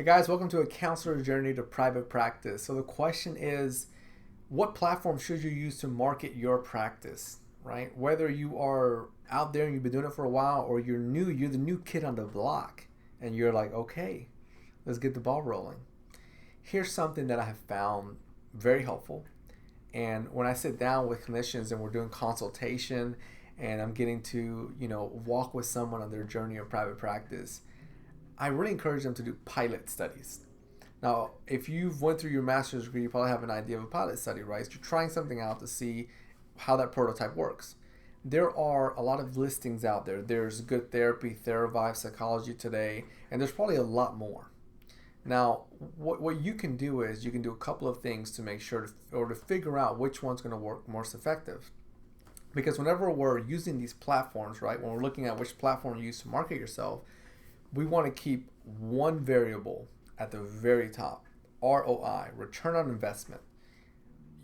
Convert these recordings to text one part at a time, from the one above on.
Hey guys, welcome to A Counselor's Journey to Private Practice. So the question is, what platform should you use to market your practice, right? Whether you are out there and you've been doing it for a while, or you're new, you're the new kid on the block and you're like, okay, let's get the ball rolling. Here's something that I have found very helpful. And when I sit down with clinicians and we're doing consultation and I'm getting to, walk with someone on their journey of private practice, I really encourage them to do pilot studies. Now, if you've went through your master's degree, you probably have an idea of a pilot study, right? So you're trying something out to see how that prototype works. There are a lot of listings out there. There's Good Therapy, Theravive, Psychology Today, and there's probably a lot more. Now, what you can do is you can do a couple of things to make sure to figure out which one's going to work most effective. Because whenever we're using these platforms, right, when we're looking at which platform you use to market yourself, we want to keep one variable at the very top, ROI, return on investment.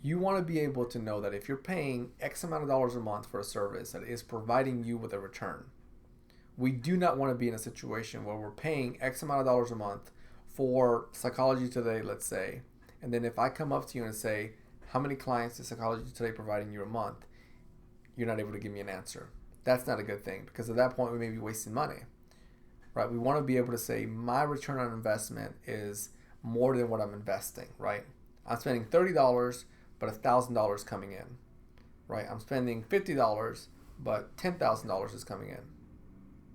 You want to be able to know that if you're paying X amount of dollars a month for a service that is providing you with a return. We do not want to be in a situation where we're paying X amount of dollars a month for Psychology Today, let's say, and then if I come up to you and say, how many clients is Psychology Today providing you a month? You're not able to give me an answer. That's not a good thing, because at that point we may be wasting money. Right? We want to be able to say my return on investment is more than what I'm investing, right? I'm spending $30, but $1,000 coming in, right? I'm spending $50, but $10,000 is coming in.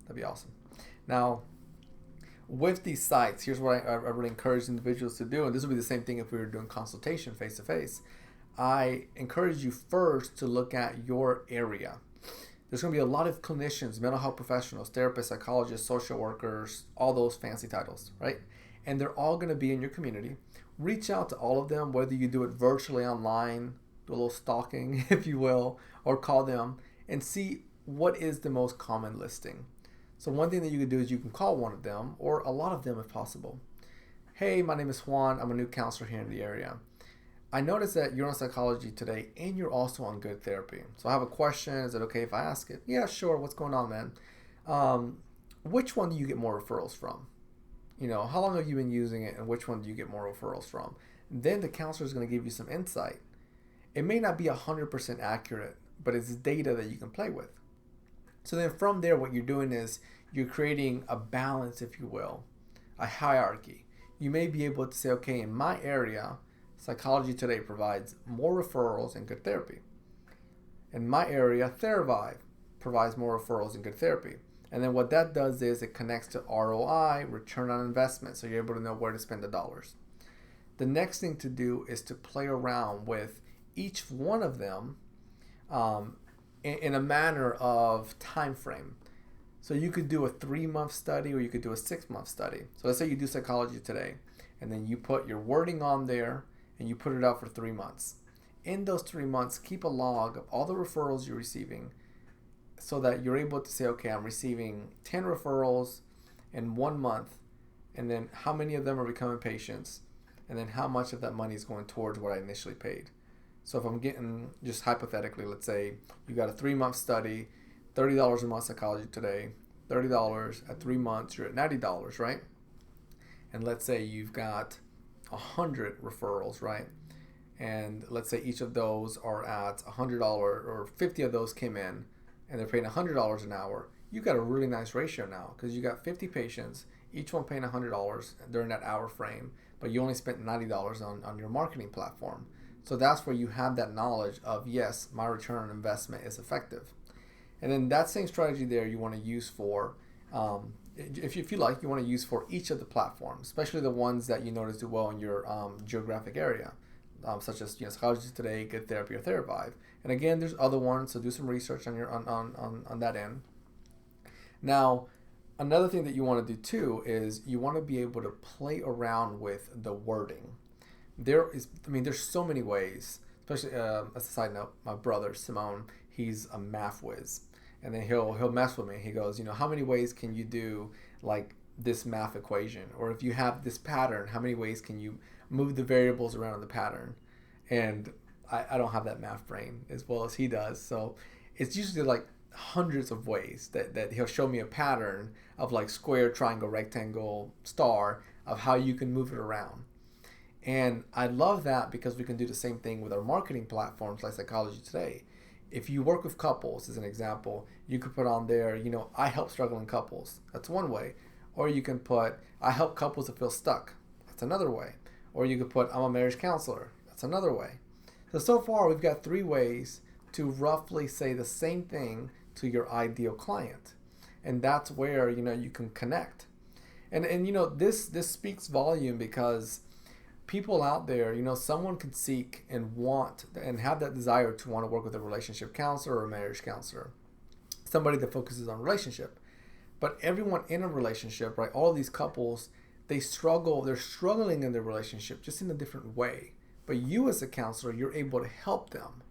That'd be awesome. Now, with these sites, here's what I really encourage individuals to do, and this would be the same thing if we were doing consultation face-to-face. I encourage you first to look at your area. There's going to be a lot of clinicians, mental health professionals, therapists, psychologists, social workers, all those fancy titles, right? And they're all going to be in your community. Reach out to all of them, whether you do it virtually online, do a little stalking, if you will, or call them and see what is the most common listing. So one thing that you can do is you can call one of them, or a lot of them if possible. Hey, my name is Juan. I'm a new counselor here in the area. I noticed that you're on Psychology Today and you're also on Good Therapy. So I have a question. Is it okay if I ask it? Yeah, sure. What's going on, man? Which one do you get more referrals from? How long have you been using it and which one do you get more referrals from? Then the counselor is going to give you some insight. It may not be 100% accurate, but it's data that you can play with. So then from there, what you're doing is you're creating a balance, if you will, a hierarchy. You may be able to say, okay, in my area, Psychology Today provides more referrals and Good Therapy. In my area, Theravive provides more referrals and Good Therapy. And then what that does is it connects to ROI, return on investment, so you're able to know where to spend the dollars. The next thing to do is to play around with each one of them in a manner of time frame. So you could do a 3-month study or you could do a 6-month study. So let's say you do Psychology Today, and then you put your wording on there, and you put it out for 3 months. In those 3 months, keep a log of all the referrals you're receiving so that you're able to say, okay, I'm receiving 10 referrals in 1 month, and then how many of them are becoming patients, and then how much of that money is going towards what I initially paid. So if I'm getting, just hypothetically, let's say you got a 3-month study, $30 a month Psychology Today, $30 at 3 months, you're at $90, right? And let's say you've got 100 referrals, right? And let's say each of those are at $100, or 50 of those came in and they're paying $100 an hour. You got a really nice ratio now because you got 50 patients, each one paying $100 during that hour frame, but you only spent $90 on your marketing platform. So that's where you have that knowledge of, yes, my return on investment is effective. And then that same strategy there you want to use for if you like, you want to use for each of the platforms, especially the ones that you notice do well in your geographic area, such as Psychology Today, Good Therapy, or Theravive. And again, there's other ones, so do some research on that end. Now, another thing that you want to do too is you want to be able to play around with the wording. There's so many ways, especially as a side note, my brother Simone, he's a math whiz. And then he'll mess with me. He goes, how many ways can you do like this math equation? Or if you have this pattern, how many ways can you move the variables around in the pattern? And I don't have that math brain as well as he does. So it's usually like hundreds of ways that he'll show me a pattern of like square, triangle, rectangle, star of how you can move it around. And I love that because we can do the same thing with our marketing platforms like Psychology Today. If you work with couples, as an example, you could put on there, I help struggling couples. That's one way. Or you can put, I help couples that feel stuck. That's another way. Or you could put, I'm a marriage counselor. That's another way. So far, we've got 3 ways to roughly say the same thing to your ideal client. And that's where, you can connect. And this speaks volume because people out there, someone could seek and want and have that desire to want to work with a relationship counselor or a marriage counselor, somebody that focuses on relationship. But everyone in a relationship, right, all these couples, they're struggling in their relationship just in a different way. But you as a counselor, you're able to help them.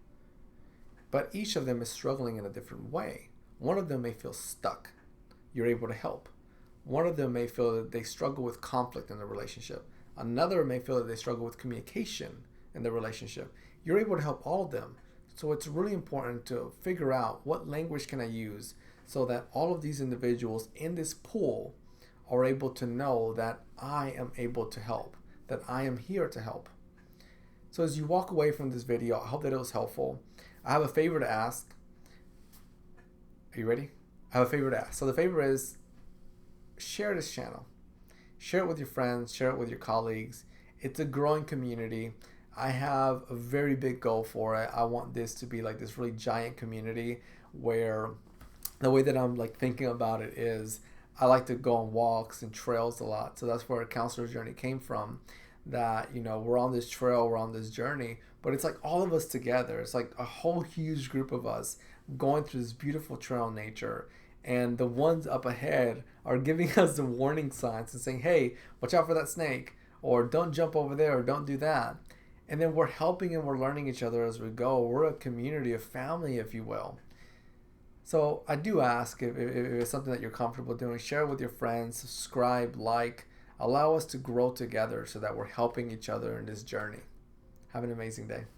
But each of them is struggling in a different way. One of them may feel stuck. You're able to help. One of them may feel that they struggle with conflict in the relationship. Another may feel that they struggle with communication in the relationship. You're able to help all of them. So it's really important to figure out what language can I use so that all of these individuals in this pool are able to know that I am able to help, that I am here to help. So as you walk away from this video, I hope that it was helpful. I have a favor to ask. Are you ready? I have a favor to ask. So the favor is share this channel. Share it with your friends, share it with your colleagues. It's a growing community. I have a very big goal for it. I want this to be like this really giant community where the way that I'm like thinking about it is I like to go on walks and trails a lot. So that's where a counselor's journey came from. That, we're on this trail, we're on this journey, but it's like all of us together. It's like a whole huge group of us going through this beautiful trail in nature. And the ones up ahead are giving us the warning signs and saying, hey, watch out for that snake, or don't jump over there, or don't do that. And then we're helping and we're learning each other as we go. We're a community, a family, if you will. So I do ask if it's something that you're comfortable doing, share it with your friends, subscribe, like, allow us to grow together so that we're helping each other in this journey. Have an amazing day.